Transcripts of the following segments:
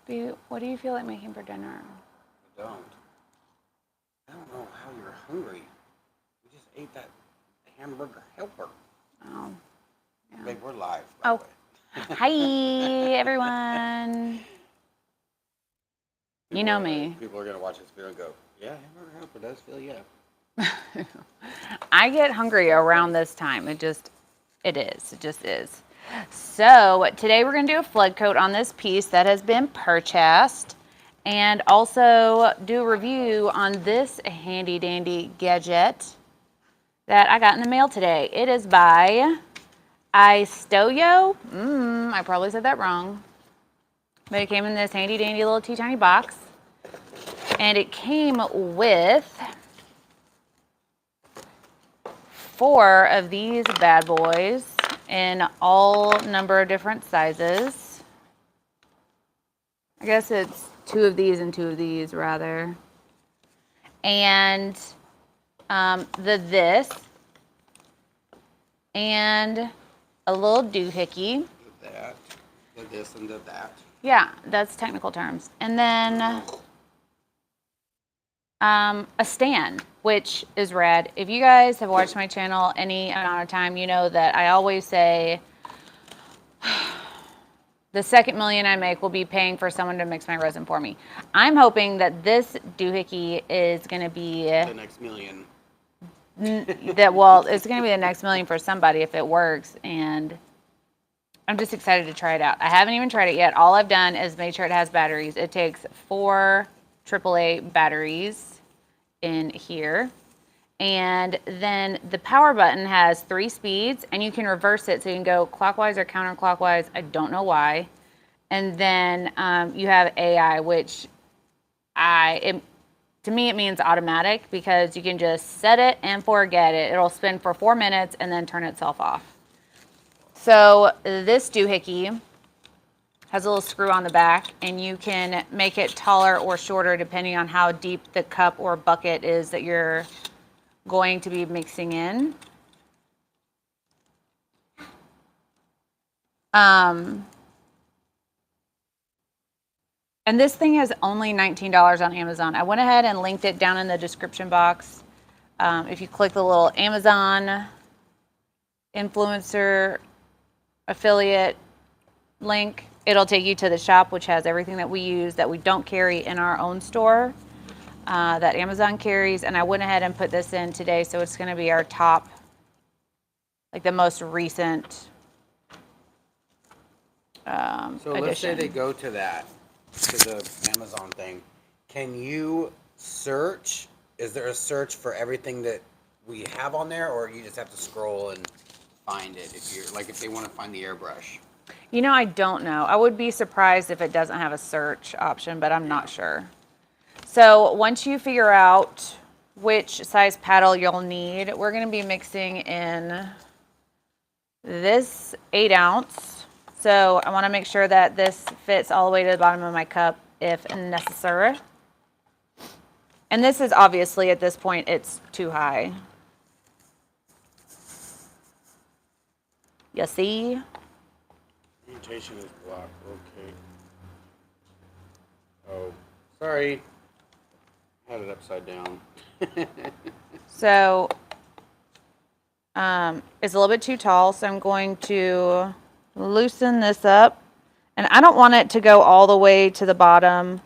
What do you feel like making for dinner? I don't know how you're hungry. We just ate that hamburger helper. Oh. Yeah. Babe, we're live. Oh. Hi, everyone. You know me. People are going to watch this video and go, yeah, hamburger helper does fill you up. I get hungry around this time. It just is. So today we're going to do a flood coat on this piece that has been purchased, and also do a review on this handy dandy gadget that I got in the mail today. It is by STONECOAT. I probably said that wrong. But it came in this handy dandy little teeny tiny box. And it came with 4 of these bad boys in all number of different sizes. I guess it's 2 of these and 2 of these, rather. And this and a little doohickey. That, the this and the that. Yeah, that's technical terms. And then a stand, which is rad. If you guys have watched my channel any amount of time, you know that I always say the second million I make will be paying for someone to mix my resin for me. I'm hoping that this doohickey is going to be the next million. It's going to be the next million for somebody if it works, and I'm just excited to try it out. I haven't even tried it yet. All I've done is made sure it has batteries. It takes 4 AAA batteries in here. And then the power button has 3 speeds, and you can reverse it, so you can go clockwise or counterclockwise. I don't know why. And then you have AI, which to me it means automatic, because you can just set it and forget it. It'll spin for 4 minutes and then turn itself off. So this doohickey has a little screw on the back, and you can make it taller or shorter depending on how deep the cup or bucket is that you're going to be mixing in. And this thing is only $19 on Amazon. I went ahead and linked it down in the description box. If you click the little Amazon influencer affiliate link, it'll take you to the shop, which has everything that we use that we don't carry in our own store, that Amazon carries. And I went ahead and put this in today, so it's going to be our top, like the most recent So let's say they go to that, to the Amazon thing. Can you search? Is there a search for everything that we have on there, or you just have to scroll and find it if you're like, if they want to find the airbrush? You know, I don't know. I would be surprised if it doesn't have a search option, but I'm not sure. So once you figure out which size paddle you'll need, we're going to be mixing in this 8 ounce. So I want to make sure that this fits all the way to the bottom of my cup if necessary. And this is obviously, at this point, it's too high. You see? Mutation is blocked. Okay. Oh, sorry. Had it upside down. So it's a little bit too tall, so I'm going to loosen this up. And I don't want it to go all the way to the bottom.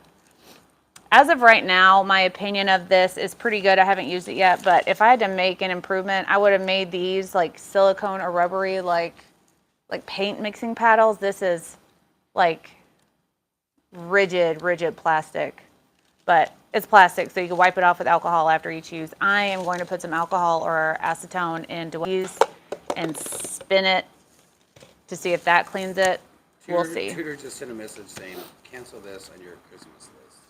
As of right now, my opinion of this is pretty good. I haven't used it yet, but if I had to make an improvement, I would have made these like silicone or rubbery, like paint mixing paddles. This is like rigid plastic, but it's plastic, so you can wipe it off with alcohol after each use. I am going to put some alcohol or acetone into these and spin it to see if that cleans it. We'll see. Tudor just sent a message saying, cancel this on your Christmas list.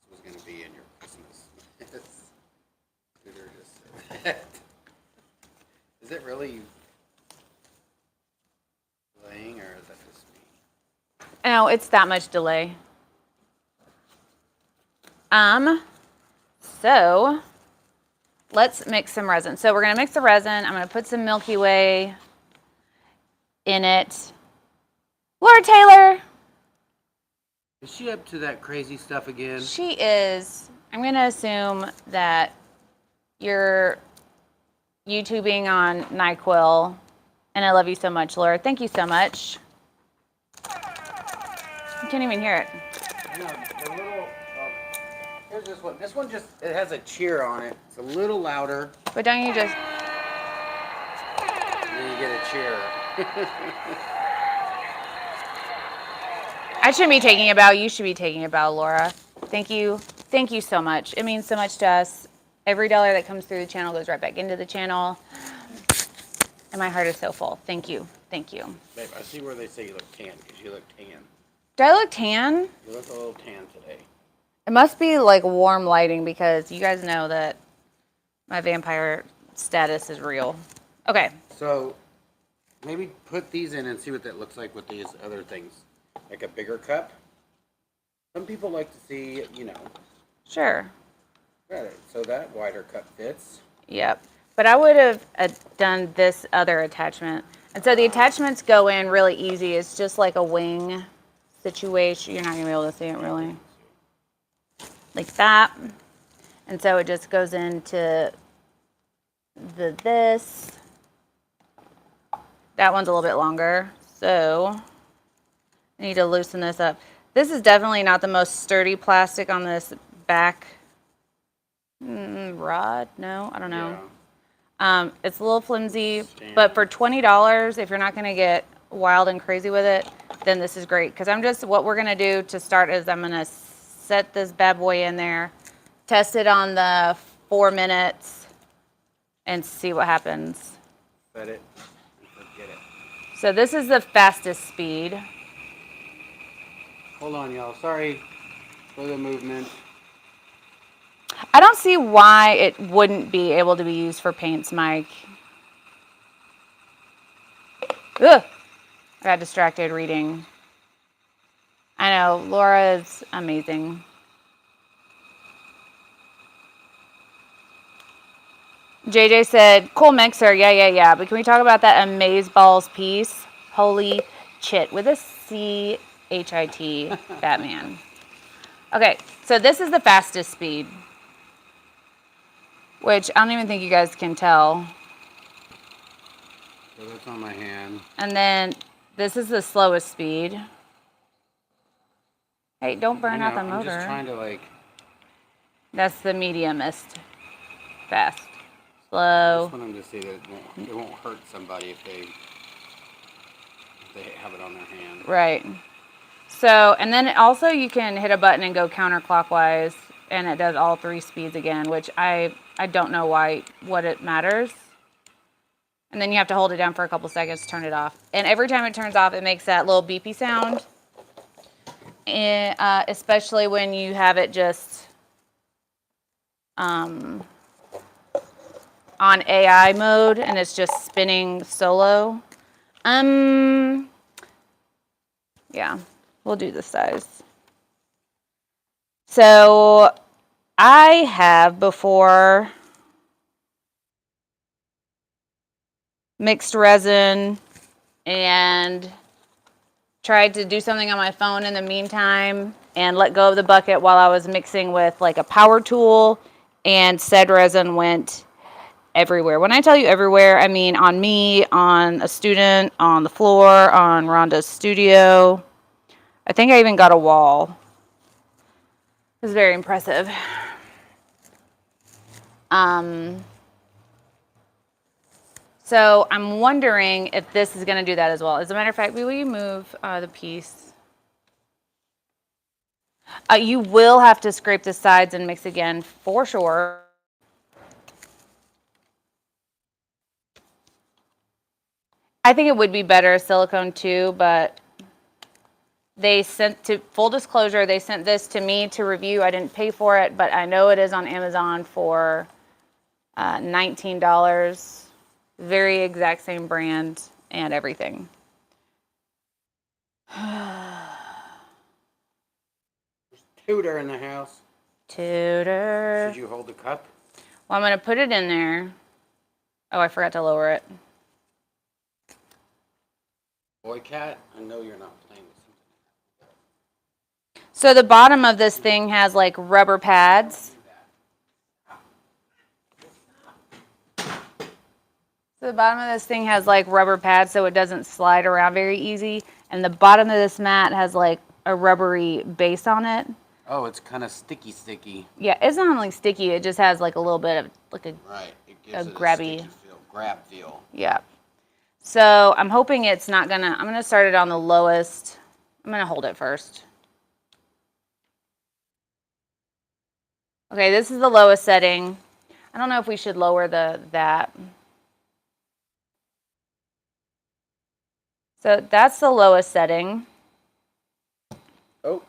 This was going to be in your Christmas list. Tudor just said that. Is it really delaying, or is that just me? No, it's that much delay. So let's mix some resin. So we're going to mix the resin. I'm going to put some Milky Way in it. Laura Taylor. Is she up to that crazy stuff again? She is. I'm going to assume that you're YouTubing on NyQuil. And I love you so much, Laura. Thank you so much. You can't even hear it. I know, the little, here's this one. This one just, it has a cheer on it. It's a little louder. But don't you just... And then you get a cheer. I shouldn't be taking a bow. You should be taking a bow, Laura. Thank you. Thank you so much. It means so much to us. Every dollar that comes through the channel goes right back into the channel. And my heart is so full. Thank you. Thank you. Babe, I see where they say you look tan, because you look tan. Do I look tan? You look a little tan today. It must be like warm lighting because you guys know that my vampire status is real. Okay. So, maybe put these in and see what that looks like with these other things. Like a bigger cup. Some people like to see, you know. Sure. Got it. So that wider cup fits. Yep. But I would have done this other attachment. And so the attachments go in really easy. It's just like a wing situation. You're not going to be able to see it really. Like that. And so it just goes into this. That one's a little bit longer. So I need to loosen this up. This is definitely not the most sturdy plastic on this back rod. No, I don't know. Yeah. It's a little flimsy, but for $20, if you're not going to get wild and crazy with it, then this is great. Because what we're going to do to start is I'm going to set this bad boy in there, test it on the 4 minutes, and see what happens. Set it and forget it. So this is the fastest speed. Hold on, y'all. Sorry for the movement. I don't see why it wouldn't be able to be used for paints, Mike. Ugh! I got distracted reading. I know, Laura is amazing. JJ said, cool mixer, yeah. But can we talk about that Amazeballs piece? Holy chit, with a C-H-I-T, Batman. Okay, so this is the fastest speed. Which I don't even think you guys can tell. So that's on my hand. And then this is the slowest speed. Hey, don't burn out the motor. I'm just trying to like... That's the mediumest. Fast. I Slow. just want them to see that it won't hurt somebody if they have it on their hand. Right. So, and then also you can hit a button and go counterclockwise, and it does all 3 speeds again, which I don't know what it matters. And then you have to hold it down for a couple seconds to turn it off. And every time it turns off, it makes that little beepy sound. And, especially when you have it just on AI mode and it's just spinning solo. Yeah, we'll do this size. So I have before mixed resin and tried to do something on my phone in the meantime and let go of the bucket while I was mixing with like a power tool, and said resin went everywhere. When I tell you everywhere, I mean on me, on a student, on the floor, on Rhonda's studio. I think I even got a wall. It was very impressive. So I'm wondering if this is going to do that as well. As a matter of fact, will you move the piece? You will have to scrape the sides and mix again for sure. I think it would be better silicone too, but they sent to, full disclosure, they sent this to me to review. I didn't pay for it, but I know it is on Amazon for $19. Very exact same brand and everything. There's Tudor in the house. Tudor. Should you hold the cup? Well, I'm going to put it in there. Oh, I forgot to lower it. Boy cat, I know you're not playing with something. So the bottom of this thing has like rubber pads. So the bottom of this thing has like rubber pads so it doesn't slide around very easy. And the bottom of this mat has like a rubbery base on it. Oh, it's kind of sticky. Yeah, it's not like sticky. It just has like a little bit of like a, right. It gives it grabby a sticky feel, grab feel. Yeah. So I'm hoping it's not gonna, I'm gonna start it on the lowest. I'm gonna hold it first. Okay, this is the lowest setting. I don't know if we should lower that. So that's the lowest setting. Oh.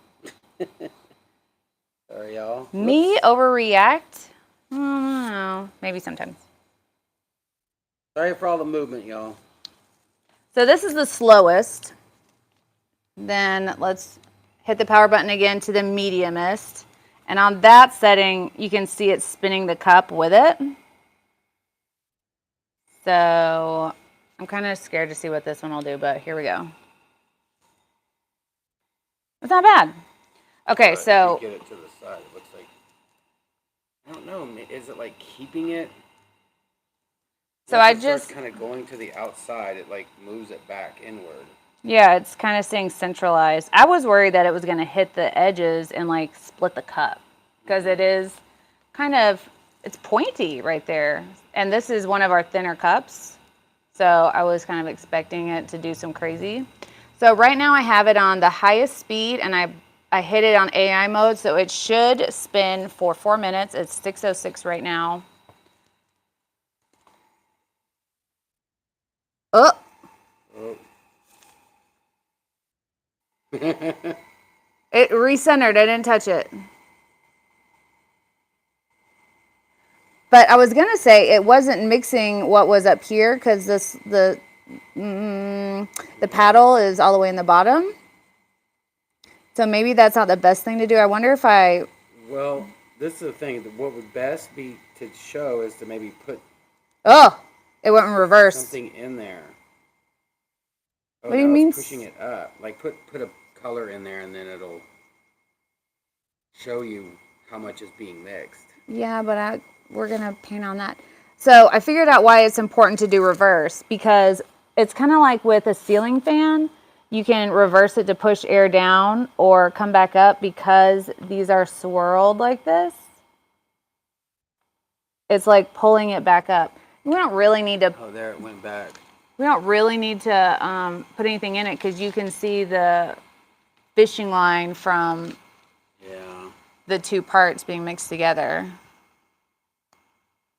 Sorry, y'all. Me overreact? I don't know. Maybe sometimes. Sorry for all the movement, y'all. So this is the slowest. Then let's hit the power button again to the mediumest. And on that setting, you can see it spinning the cup with it. So I'm kind of scared to see what this one will do, but here we go. It's not bad. Okay, so get it to the side. It looks like, I don't know. Is it like keeping it? So I just kind of going to the outside. It like moves it back inward. Yeah, it's kind of staying centralized. I was worried that it was going to hit the edges and like split the cup because it is kind of, it's pointy right there. And this is one of our thinner cups. So I was kind of expecting it to do some crazy. So right now I have it on the highest speed and I hit it on AI mode. So it should spin for 4 minutes. It's 6:06 right now. Oh. It recentered. I didn't touch it. But I was gonna say it wasn't mixing what was up here because the paddle is all the way in the bottom. So maybe that's not the best thing to do. I wonder if I. Well, this is the thing. What would best be to show is to maybe put. Oh, it went in reverse. Something in there. Oh, what do you mean? Pushing it up. Like put a color in there, and then it'll show you how much is being mixed. Yeah, but we're gonna paint on that. So I figured out why it's important to do reverse because it's kind of like with a ceiling fan. You can reverse it to push air down or come back up because these are swirled like this. It's like pulling it back up. We don't really need to. Oh, there it went back. We don't really need to put anything in it because you can see the fishing line from the two parts being mixed together.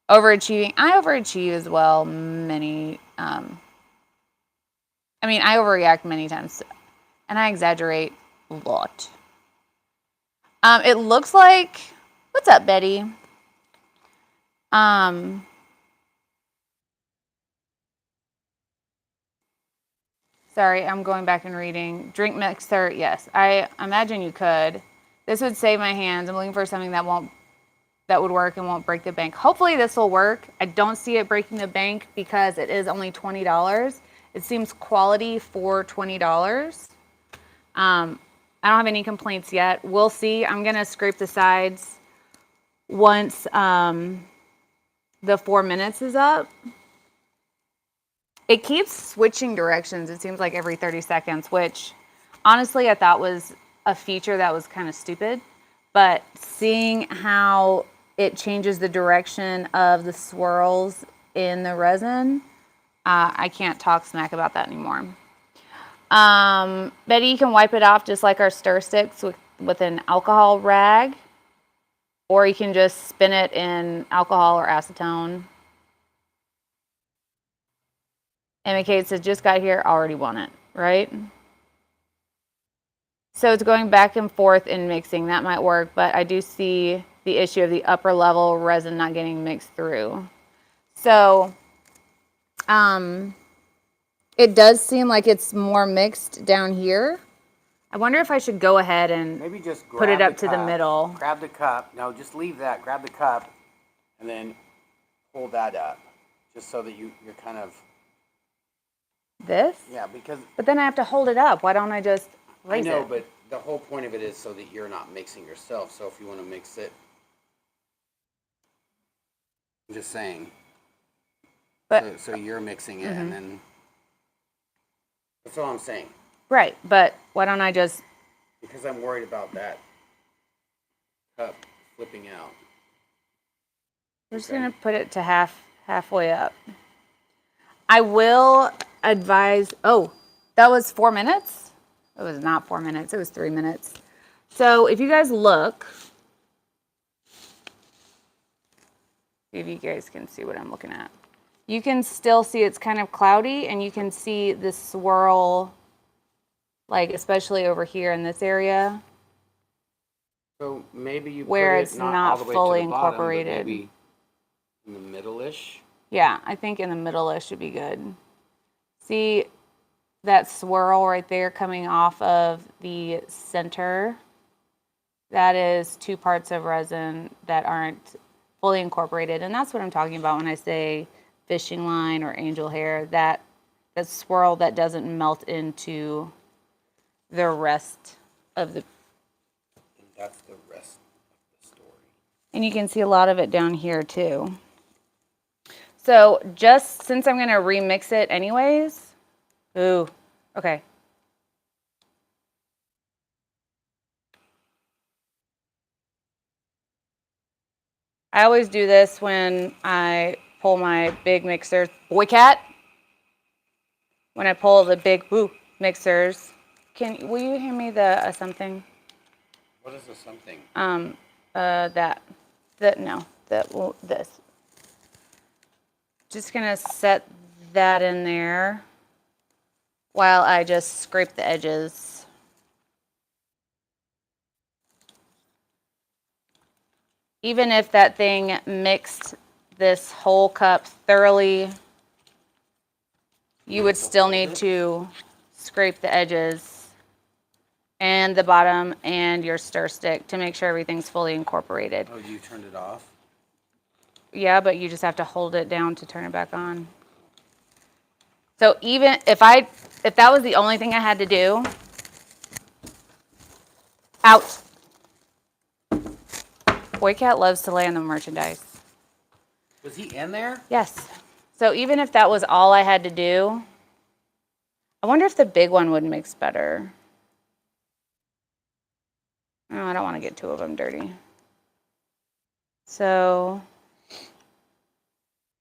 Overachieving. I overachieve as well I overreact many times, and I exaggerate a lot. It looks like, what's up, Betty? Sorry, I'm going back and reading. Drink mixer, yes. I imagine you could. This would save my hands. I'm looking for something that would work and won't break the bank. Hopefully this will work. I don't see it breaking the bank because it is only $20. It seems quality for $20. I don't have any complaints yet. We'll see. I'm going to scrape the sides once the 4 minutes is up. It keeps switching directions. It seems like every 30 seconds, which honestly I thought was a feature that was kind of stupid. But seeing how it changes the direction of the swirls in the resin, I can't talk smack about that anymore. Betty, you can wipe it off just like our stir sticks with an alcohol rag, or you can just spin it in alcohol or acetone. And Kate says, just got here, already won it, right? So it's going back and forth in mixing. That might work, but I do see the issue of the upper level resin not getting mixed through. So it does seem like it's more mixed down here. I wonder if I should go ahead and maybe just put it up to the middle. Grab the cup. No, just leave that. Grab the cup and then pull that up just so that you're kind of... This? Yeah, because... But then I have to hold it up. Why don't I just raise it? I know, but the whole point of it is so that you're not mixing yourself. So if you want to mix it, I'm just saying. But so you're mixing it, and then that's all I'm saying. Right, but why don't I just... Because I'm worried about that cup flipping out. I'm just going to put it to halfway up. I will advise... Oh, that was 4 minutes? It was not 4 minutes. It was 3 minutes. So if you guys look... See if you guys can see what I'm looking at. You can still see it's kind of cloudy, and you can see the swirl, like especially over here in this area. So maybe you where put it's it not all the way fully to the bottom, incorporated. but maybe in the middle-ish. Yeah, I think in the middle-ish should be good. See that swirl right there coming off of the center? That is 2 parts of resin that aren't fully incorporated, and that's what I'm talking about when I say fishing line or angel hair, that swirl that doesn't melt into the rest of the... And that's the rest of the story. And you can see a lot of it down here too. So just since I'm going to remix it anyways... Ooh, okay. I always do this when I pull my big mixers. Boy cat! When I pull the big mixers. Will you hand me the something? What is the something? This. Just gonna set that in there while I just scrape the edges. Even if that thing mixed this whole cup thoroughly, you would still need to scrape the edges and the bottom and your stir stick to make sure everything's fully incorporated. Oh, you turned it off? Yeah, but you just have to hold it down to turn it back on. So even if that was the only thing I had to do, out. Boy cat loves to lay on the merchandise. Was he in there? Yes. So even if that was all I had to do, I wonder if the big one would mix better. Oh, I don't want to get 2 of them dirty. So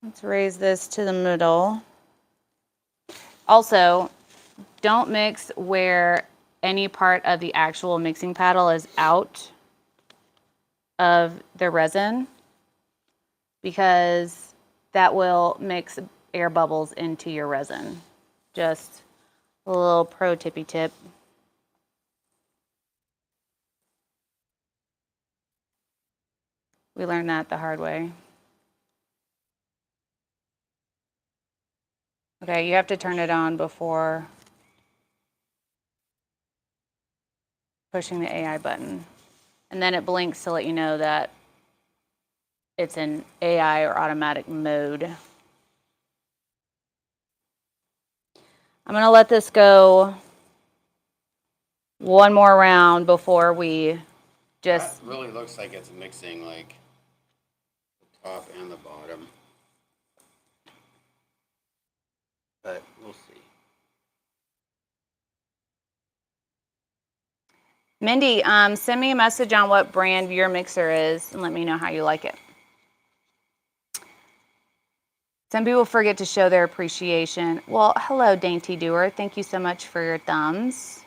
let's raise this to the middle. Also, don't mix where any part of the actual mixing paddle is out of the resin, because that will mix air bubbles into your resin. Just a little pro tippy tip. We learned that the hard way. Okay, you have to turn it on before pushing the AI button. And then it blinks to let you know that it's in AI or automatic mode. I'm going to let this go one more round before we just... That really looks like it's mixing like the top and the bottom. But we'll see. Mindy, send me a message on what brand your mixer is and let me know how you like it. Some people forget to show their appreciation. Well, hello, Dainty Doer. Thank you so much for your thumbs.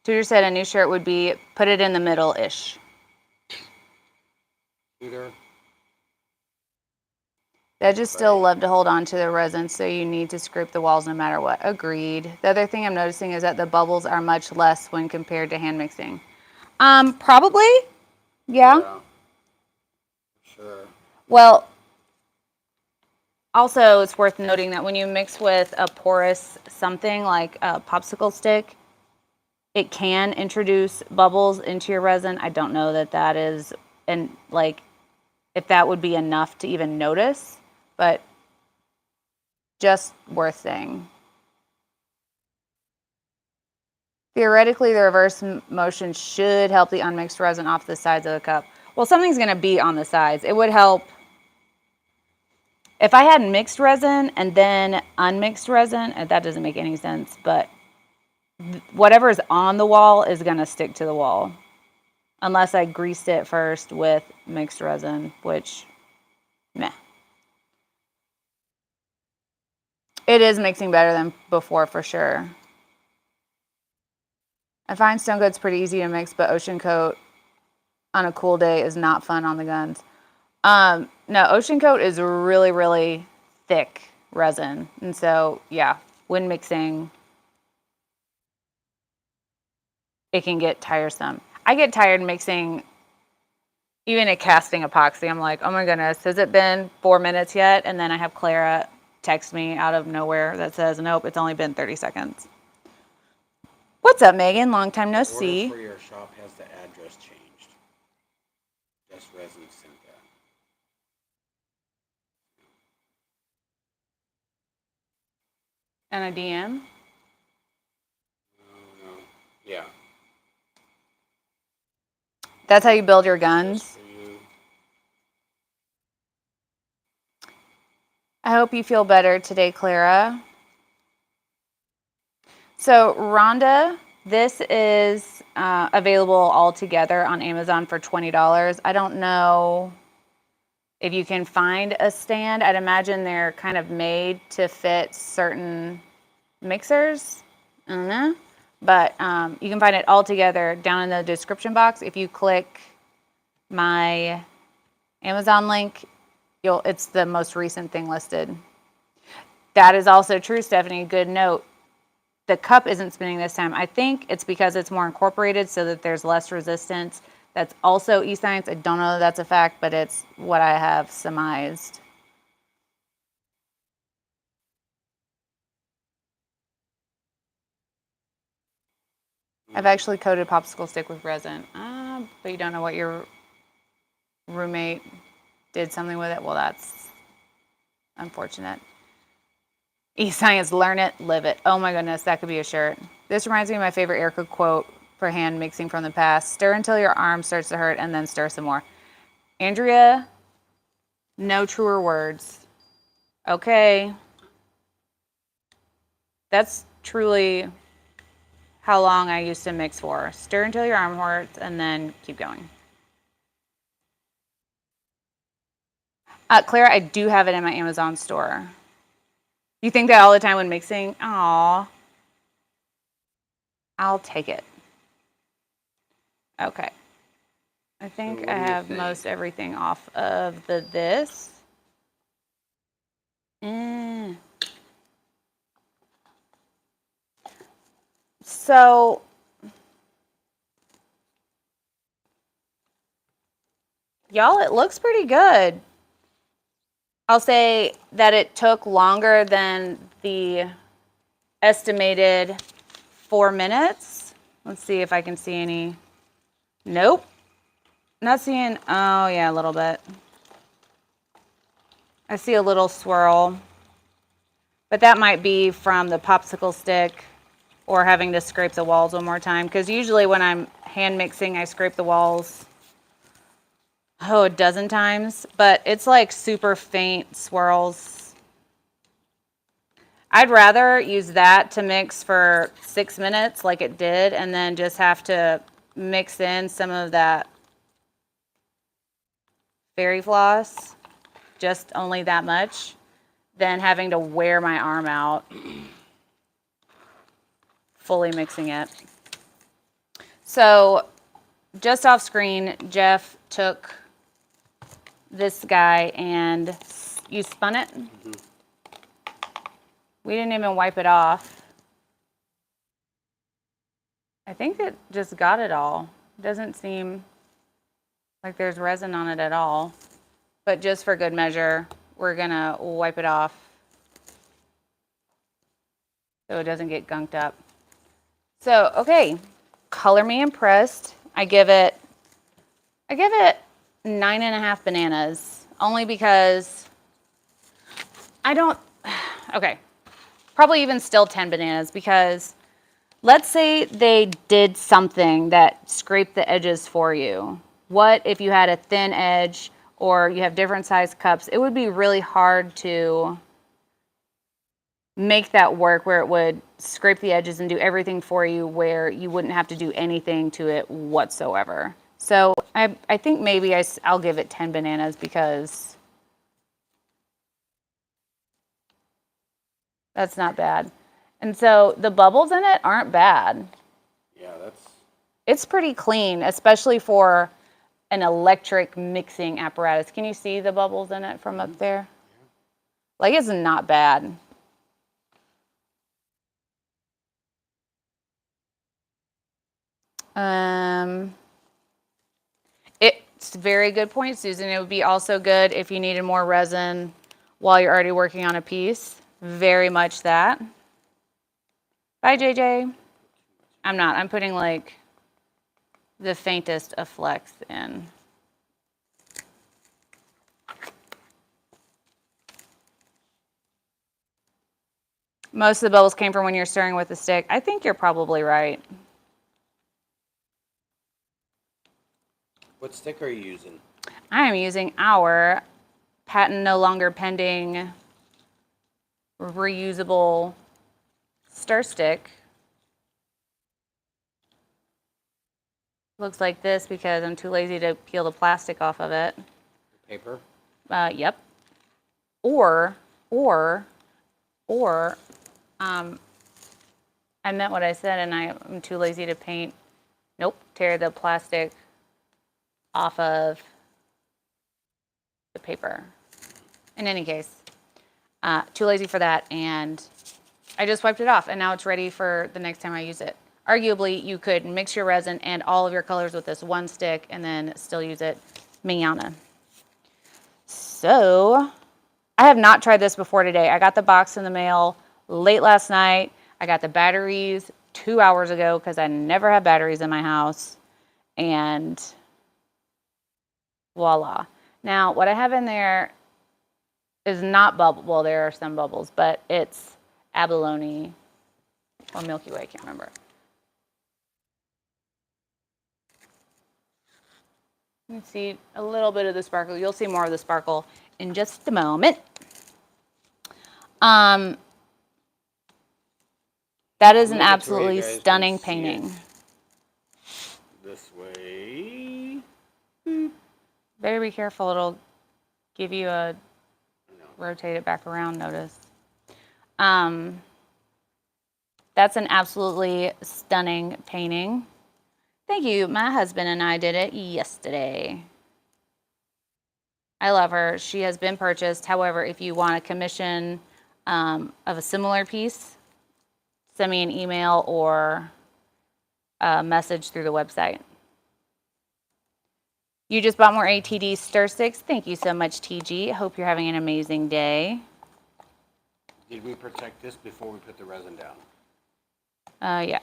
Tudor said a new shirt would be put it in the middle-ish. Tudor. I just still love to hold on to the resin, so you need to scrape the walls no matter what. Agreed. The other thing I'm noticing is that the bubbles are much less when compared to hand mixing. Probably. Yeah. Sure. Well, also it's worth noting that when you mix with a porous something like a popsicle stick, it can introduce bubbles into your resin. I don't know that that is, and like, if that would be enough to even notice, but just worth saying. Theoretically, the reverse motion should help the unmixed resin off the sides of the cup. Well, something's going to be on the sides. It would help if I had mixed resin and then unmixed resin. That doesn't make any sense, but whatever is on the wall is going to stick to the wall. Unless I greased it first with mixed resin, which, meh. It is mixing better than before for sure. I find STONECOAT's pretty easy to mix, but Ocean Coat on a cool day is not fun on the guns. No, Ocean Coat is really, really thick resin. And so, yeah, when mixing, it can get tiresome. I get tired mixing even a casting epoxy. I'm like, oh my goodness, has it been 4 minutes yet? And then I have Clara text me out of nowhere that says, nope, it's only been 30 seconds. What's up, Megan? Long time no see. The order for your shop has the address changed. Just Resin sent that. And a DM? No. Yeah. That's how you build your guns? I hope you feel better today, Clara. So, Rhonda, this is available all together on Amazon for $20. I don't know if you can find a stand. I'd imagine they're kind of made to fit certain mixers. I don't know. But you can find it all together down in the description box. If you click my Amazon link, it's the most recent thing listed. That is also true, Stephanie. Good note. The cup isn't spinning this time. I think it's because it's more incorporated so that there's less resistance. That's also e-science. I don't know that that's a fact, but it's what I have surmised. I've actually coated popsicle stick with resin. But you don't know what your roommate did something with it? Well, that's unfortunate. E-science, learn it, live it. Oh my goodness, that could be a shirt. This reminds me of my favorite Erica quote for hand mixing from the past. Stir until your arm starts to hurt and then stir some more. Andrea, no truer words. Okay. That's truly how long I used to mix for. Stir until your arm hurts and then keep going. Clara, I do have it in my Amazon store. You think that all the time when mixing? Aw. I'll take it. Okay. I think I have most everything off of this. So, y'all, it looks pretty good. I'll say that it took longer than the estimated 4 minutes. Let's see if I can see any. Nope. Not seeing, oh yeah, a little bit. I see a little swirl. But that might be from the popsicle stick or having to scrape the walls one more time. Because usually when I'm hand mixing, I scrape the walls a dozen times, but it's like super faint swirls. I'd rather use that to mix for 6 minutes like it did and then just have to mix in some of that fairy floss, just only that much, than having to wear my arm out fully mixing it. So just off screen, Jeff took this guy and you spun it. Mm-hmm. We didn't even wipe it off. I think it just got it all. It doesn't seem like there's resin on it at all. But just for good measure, we're gonna wipe it off so it doesn't get gunked up. So, okay, color me impressed. I give it 9.5 bananas, only because I don't, okay, probably even still 10 bananas because let's say they did something that scraped the edges for you. What if you had a thin edge or you have different size cups? It would be really hard to make that work where it would scrape the edges and do everything for you where you wouldn't have to do anything to it whatsoever. So I think maybe I'll give it 10 bananas because that's not bad. And so the bubbles in it aren't bad. Yeah, it's pretty clean, especially for an electric mixing apparatus. Can you see the bubbles in it from up there? Yeah. Like, it's not bad. It's a very good point, Susan. It would be also good if you needed more resin while you're already working on a piece. Very much that. Bye, JJ. I'm not. I'm putting like the faintest of flecks in. Most of the bubbles came from when you're stirring with the stick. I think you're probably right. What stick are you using? I am using our patent no longer pending reusable stir stick. Looks like this because I'm too lazy to peel the plastic off of it. Paper? Yep. Or, I meant what I said and I'm too lazy to paint. Nope, tear the plastic off of the paper. In any case, too lazy for that, and I just wiped it off, and now it's ready for the next time I use it. Arguably, you could mix your resin and all of your colors with this one stick and then still use it manana. So, I have not tried this before today. I got the box in the mail late last night. I got the batteries 2 hours ago because I never had batteries in my house. And voila. Now, what I have in there is not bubble. Well, there are some bubbles, but it's abalone or Milky Way. I can't remember. You can see a little bit of the sparkle. You'll see more of the sparkle in just a moment. That is an absolutely stunning painting. This way. Better be careful. It'll give you a rotate it back around notice. That's an absolutely stunning painting. Thank you. My husband and I did it yesterday. I love her. She has been purchased. However, if you want a commission of a similar piece, send me an email or a message through the website. You just bought more ATD stir sticks. Thank you so much, TG. Hope you're having an amazing day. Did we protect this before we put the resin down? Yeah.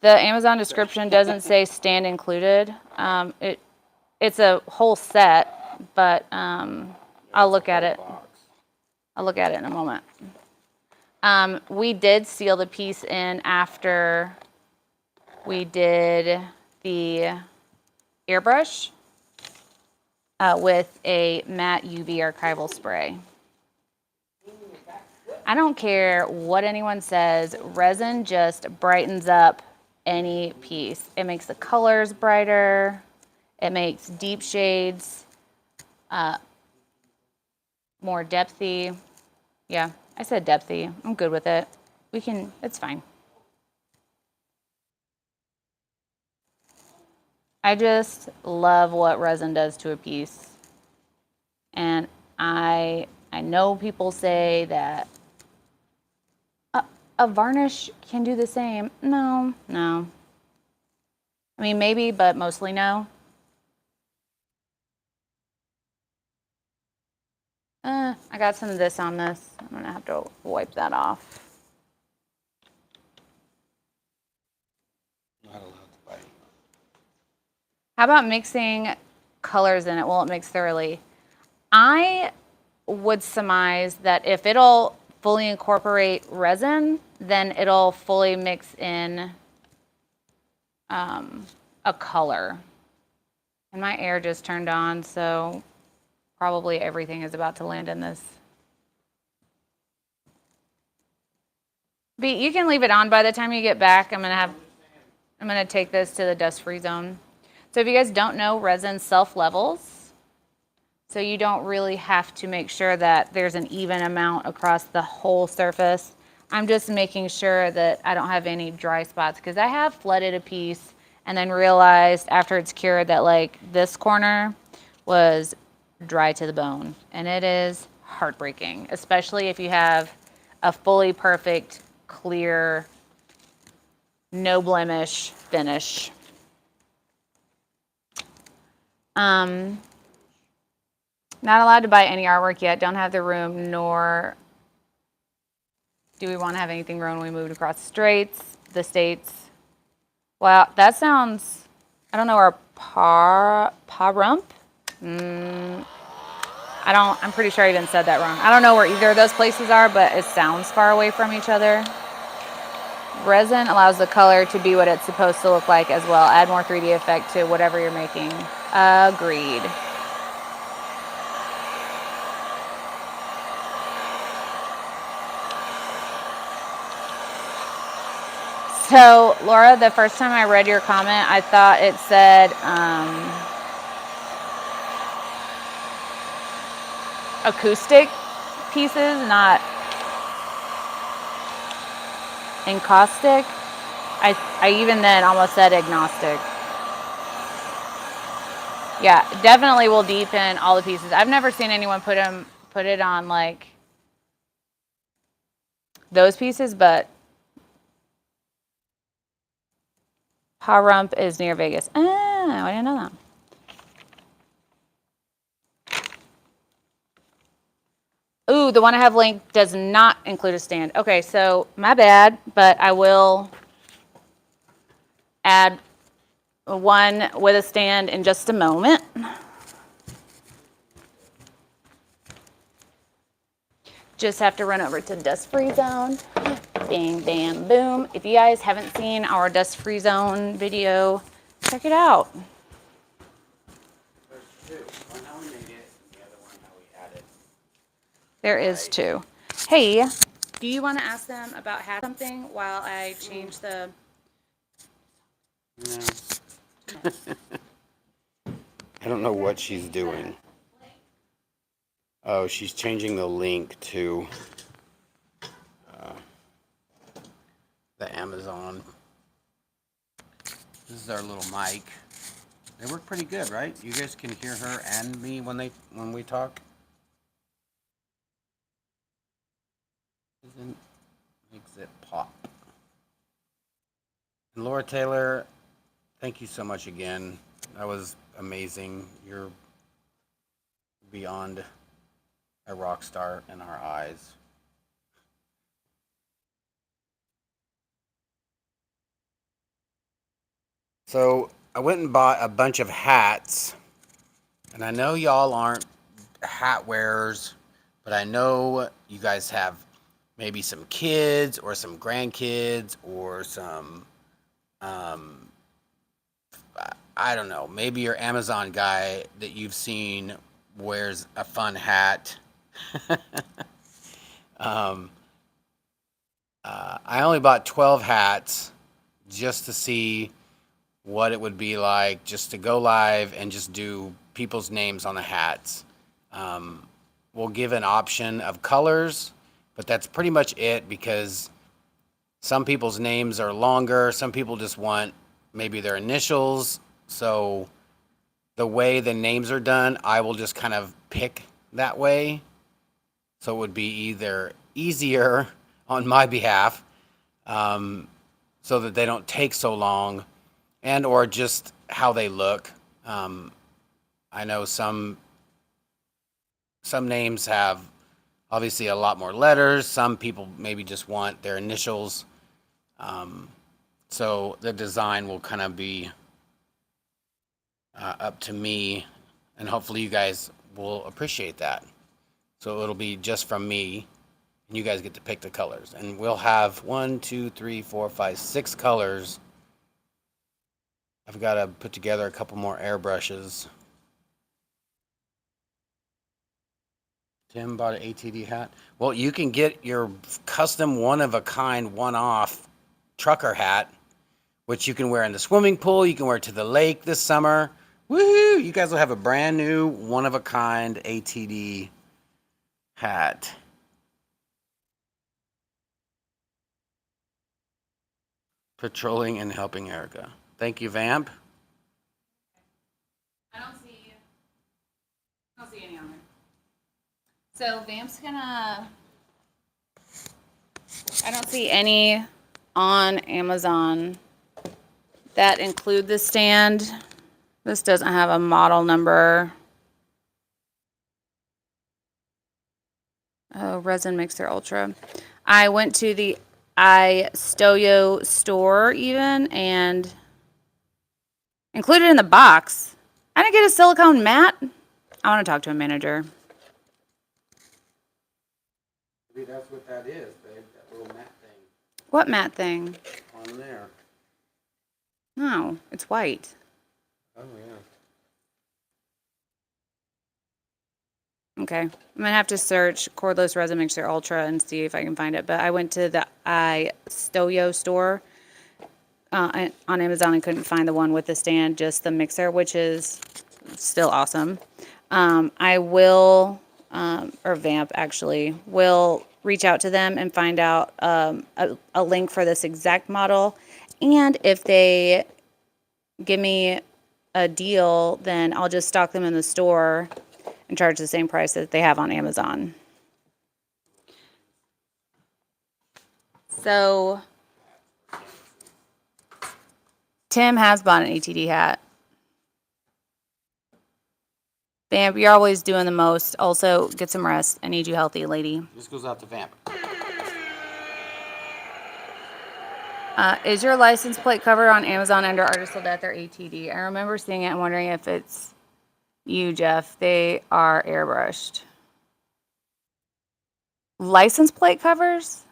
The Amazon description doesn't say stand included. It's a whole set, but I'll look at it. I'll look at it in a moment. We did seal the piece in after we did the airbrush with a matte UV archival spray. I don't care what anyone says, resin just brightens up any piece. It makes the colors brighter. It makes deep shades more depthy. Yeah, I said depthy. I'm good with it. It's fine. I just love what resin does to a piece. And I know people say that a varnish can do the same. No. I mean, maybe, but mostly no. I got some of this on this. I'm going to have to wipe that off. Not allowed to bite. How about mixing colors in it? Will it mix thoroughly? I would surmise that if it'll fully incorporate resin, then it'll fully mix in a color. And my air just turned on, so probably everything is about to land in this. But you can leave it on. By the time you get back, I'm gonna take this to the dust-free zone. So if you guys don't know, resin self-levels. So you don't really have to make sure that there's an even amount across the whole surface. I'm just making sure that I don't have any dry spots, because I have flooded a piece and then realized after it's cured that like this corner was dry to the bone, and it is heartbreaking, especially if you have a fully perfect, clear, no blemish finish. Not allowed to buy any artwork yet. Don't have the room, nor do we want to have anything grown when we moved across the states. Wow, that sounds, I don't know where Parump? I'm pretty sure I even said that wrong. I don't know where either of those places are, but it sounds far away from each other. Resin allows the color to be what it's supposed to look like as well. Add more 3D effect to whatever you're making. Agreed. So, Laura, the first time I read your comment, I thought it said acoustic pieces, not encaustic. I even then almost said agnostic. Yeah, definitely will deepen all the pieces. I've never seen anyone put it on like those pieces, but Pahrump is near Vegas. Oh, I didn't know that. Ooh, the one I have linked does not include a stand. Okay, so my bad, but I will add one with a stand in just a moment. Just have to run over to Dust Free Zone. Bang, bam, boom. If you guys haven't seen our Dust Free Zone video, check it out. There's two. One how we made it, and the other one how we added. There is two. Hey, do you want to ask them about something while I change the... No. I don't know what she's doing. Oh, she's changing the link to the Amazon. This is our little mic. They work pretty good, right? You guys can hear her and me when we talk. Makes it pop. And Laura Taylor, thank you so much again. That was amazing. You're beyond a rock star in our eyes. So I went and bought a bunch of hats, and I know y'all aren't hat wearers, but I know you guys have maybe some kids or some grandkids or some, I don't know, maybe your Amazon guy that you've seen wears a fun hat. I only bought 12 hats just to see what it would be like just to go live and just do people's names on the hats. We'll give an option of colors, but that's pretty much it, because some people's names are longer. Some people just want maybe their initials. So the way the names are done, I will just kind of pick that way. So it would be either easier on my behalf, so that they don't take so long, and or just how they look. I know some names have obviously a lot more letters. Some people maybe just want their initials. So the design will kind of be up to me, and hopefully you guys will appreciate that. So it'll be just from me. And you guys get to pick the colors. And we'll have 1, 2, 3, 4, 5, 6 colors. I've got to put together a couple more airbrushes. Tim bought an ATD hat. Well, you can get your custom one-of-a-kind, one-off trucker hat, which you can wear in the swimming pool. You can wear it to the lake this summer. Woohoo! You guys will have a brand new one-of-a-kind ATD hat. Patrolling and helping Erica. Thank you, Vamp. I don't see any on there. So Vamp's gonna. I don't see any on Amazon that include the stand. This doesn't have a model number. Oh, Resin Mixer Ultra. I went to the iStoyo store even, and included in the box, I didn't get a silicone mat. I want to talk to a manager. Maybe that's what that is, babe. That little mat thing. What mat thing? On there. No, it's white. Oh, yeah. Okay, I'm gonna have to search cordless resin mixer ultra and see if I can find it. But I went to the iStoyo store on Amazon and couldn't find the one with the stand, just the mixer, which is still awesome. I will, or Vamp actually, will reach out to them and find out a link for this exact model. And if they give me a deal, then I'll just stock them in the store and charge the same price that they have on Amazon. So Tim has bought an ATD hat. Vamp, you're always doing the most. Also, get some rest. I need you healthy, lady. This goes out to Vamp. Is your license plate covered on Amazon under Artist Till Death or ATD? I remember seeing it and wondering if it's you, Jeff. They are airbrushed. License plate covers?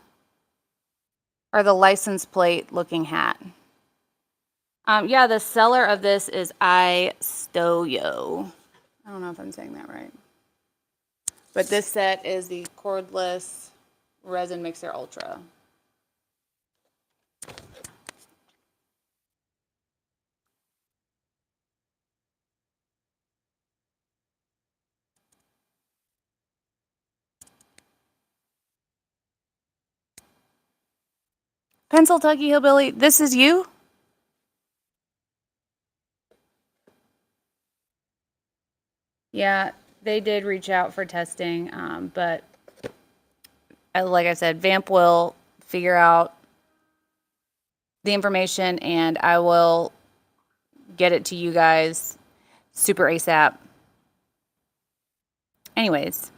Or the license plate looking hat? Yeah, the seller of this is iStoyo. I don't know if I'm saying that right. But this set is the cordless resin mixer ultra. Pennsylvania Hillbilly, this is you? Yeah, they did reach out for testing, but like I said, Vamp will figure out the information and I will get it to you guys super ASAP. Anyways,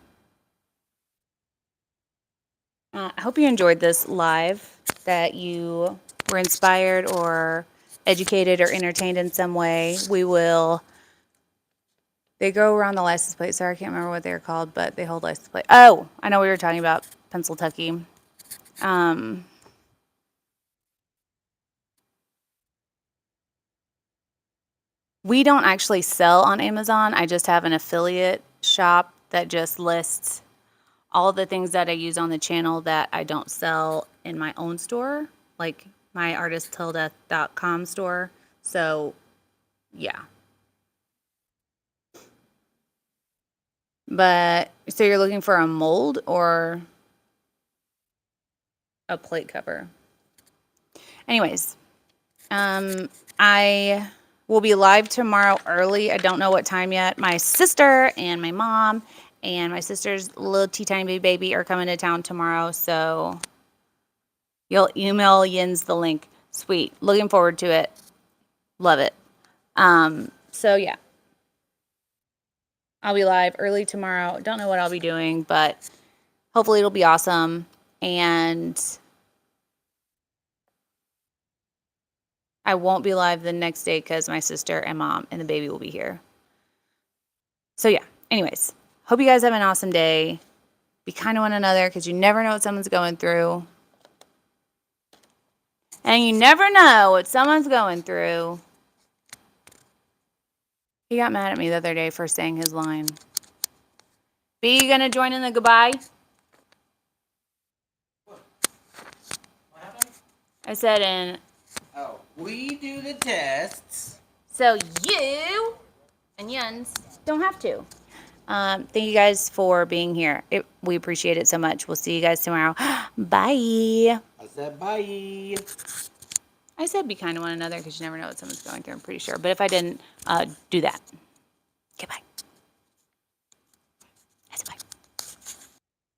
I hope you enjoyed this live, that you were inspired or educated or entertained in some way. They go around the license plate. Sorry, I can't remember what they're called, but they hold license plate. Oh, I know we were talking about Pennsylvania. We don't actually sell on Amazon. I just have an affiliate shop that just lists all of the things that I use on the channel that I don't sell in my own store, like my artisttilldeath.com store. So, yeah. But, so you're looking for a mold or a plate cover? Anyways, I will be live tomorrow early. I don't know what time yet. My sister and my mom and my sister's little teeny baby are coming to town tomorrow, so you'll email Yins the link. Sweet. Looking forward to it. Love it. So yeah. I'll be live early tomorrow. Don't know what I'll be doing, but hopefully it'll be awesome. And I won't be live the next day because my sister and mom and the baby will be here. So yeah, anyways, hope you guys have an awesome day. Be kind to one another because you never know what someone's going through. And you never know what someone's going through. He got mad at me the other day for saying his line. B, you gonna join in the goodbye? What happened? I said in. Oh, we do the tests. So you and Yuns don't have to. Thank you guys for being here. We appreciate it so much. We'll see you guys tomorrow. Bye. I said bye. I said be kind to one another because you never know what someone's going through, I'm pretty sure. But if I didn't, do that. Goodbye.